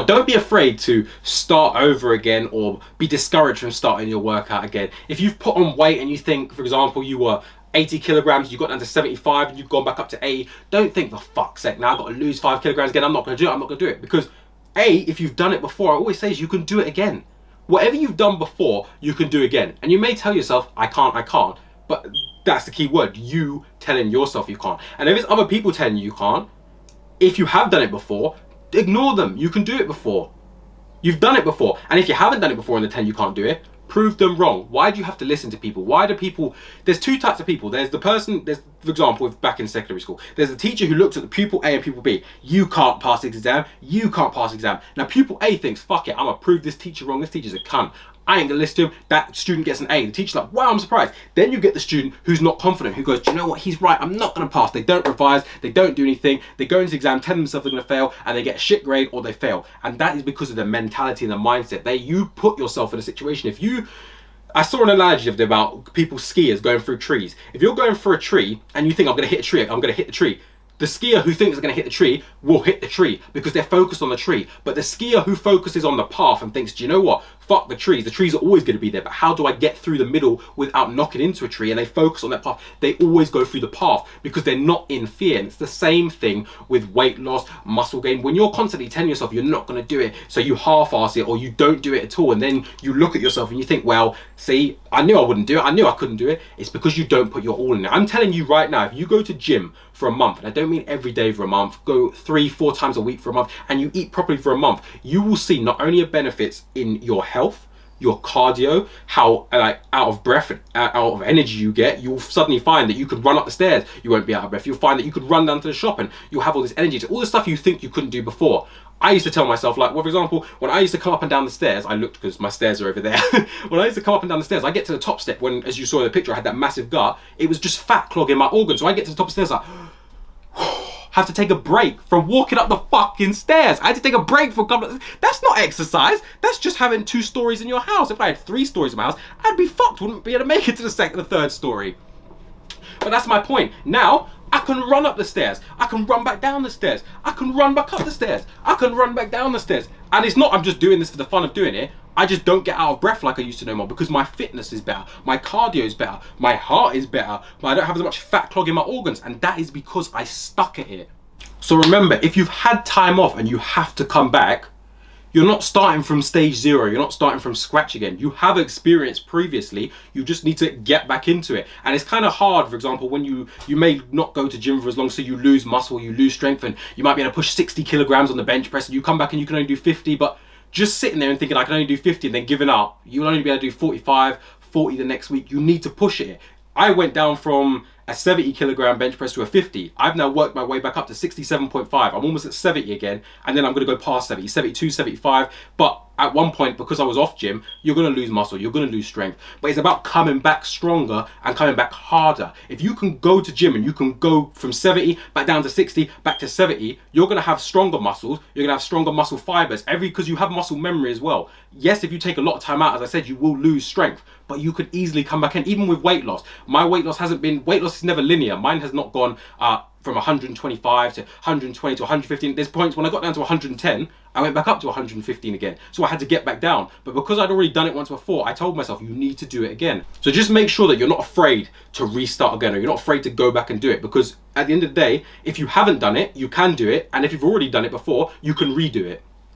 Don't be afraid to start over again or be discouraged from starting your workout again. If you've put on weight and you think, for example, you were 80 kilograms, you got down to 75 and you've gone back up to 80, don't think, for fuck's sake, now I've got to lose 5 kilograms again, I'm not going to do it, I'm not going to do it. Because if you've done it before, I always say is you can do it again. Whatever you've done before, you can do again. And you may tell yourself, I can't, but that's the key word, you telling yourself you can't. And if it's other people telling you can't, if you have done it before, ignore them. You can do it before. You've done it before. And if you haven't done it before and they tell you can't do it, prove them wrong. Why do you have to listen to people? Why do people, there's two types of people. There's the person, for example, back in secondary school, there's the teacher who looks at the pupil A and pupil B. You can't pass the exam, you can't pass the exam. Now pupil A thinks, fuck it, I'm gonna prove this teacher wrong, this teacher's a cunt. I ain't gonna listen to him. That student gets an A. The teacher's like, wow, I'm surprised. Then you get the student who's not confident, who goes, do you know what, he's right, I'm not gonna pass. They don't revise, they don't do anything, they go into the exam, tell themselves they're gonna fail, and they get a shit grade or they fail. And that is because of their mentality and their mindset. You put yourself in a situation, I saw an analogy about people, skiers, going through trees. If you're going through a tree and you think, I'm gonna hit a tree, I'm gonna hit the tree, the skier who thinks they're going to hit the tree will hit the tree because they're focused on the tree. But the skier who focuses on the path and thinks, do you know what? Fuck the trees are always going to be there, but how do I get through the middle without knocking into a tree? And they focus on that path. They always go through the path because they're not in fear. And it's the same thing with weight loss, muscle gain. When you're constantly telling yourself you're not going to do it, so you half-ass it or you don't do it at all, and then you look at yourself and you think, well, see, I knew I wouldn't do it. I knew I couldn't do it. It's because you don't put your all in it. I'm telling you right now, if you go to gym for a month, and I don't mean every day for a month, go 3-4 times a week for a month, and you eat properly for a month, you will see not only a benefits in your health, your cardio, how out of breath, out of energy you get. You'll suddenly find that you could run up the stairs, you won't be out of breath. You'll find that you could run down to the shop and you'll have all this energy. So all the stuff you think you couldn't do before. I used to tell myself, like, well, for example, when I used to come up and down the stairs, I looked because my stairs are over there. When I used to come up and down the stairs, I get to the top step when, as you saw in the picture, I had that massive gut. It was just fat clogging my organs. So I get to the top of the stairs, like, have to take a break from walking up the fucking stairs. I had to take a break for a couple of... That's not exercise. That's just having 2 stories in your house. If I had 3 stories in my house, I'd be fucked. Wouldn't be able to make it to the 3rd story. But that's my point. Now, I can run up the stairs. I can run back down the stairs. I can run back up the stairs. I can run back down the stairs. And it's not I'm just doing this for the fun of doing it. I just don't get out of breath like I used to no more because my fitness is better. My cardio is better. My heart is better. But I don't have as much fat clogging my organs. And that is because I stuck at it. So remember, if you've had time off and you have to come back, you're not starting from stage 0. You're not starting from scratch again. You have experience previously. You just need to get back into it. And it's kind of hard, for example, when you may not go to gym for as long, so you lose muscle, you lose strength, and you might be able to push 60 kilograms on the bench press, and you come back and you can only do 50, but just sitting there and thinking I can only do 50 and then giving up, you'll only be able to do 45, 40 the next week. You need to push it. I went down from a 70 kilogram bench press to a 50. I've now worked my way back up to 67.5. I'm almost at 70 again, and then I'm going to go past 70, 72, 75. But at one point, because I was off gym, you're going to lose muscle, you're going to lose strength. But it's about coming back stronger and coming back harder. If you can go to gym and you can go from 70 back down to 60, back to 70, you're going to have stronger muscles, you're going to have stronger muscle fibers, because you have muscle memory as well. Yes, if you take a lot of time out, as I said, you will lose strength, but you could easily come back in. Even with weight loss, my weight loss is never linear. Mine has not gone from 125 to 120 to 115. There's points when I got down to 110, I went back up to 115 again. So I had to get back down. But because I'd already done it once before, I told myself, you need to do it again. So just make sure that you're not afraid to restart again, or you're not afraid to go back and do it. Because at the end of the day, if you haven't done it, you can do it. And if you've already done it before, you can redo it.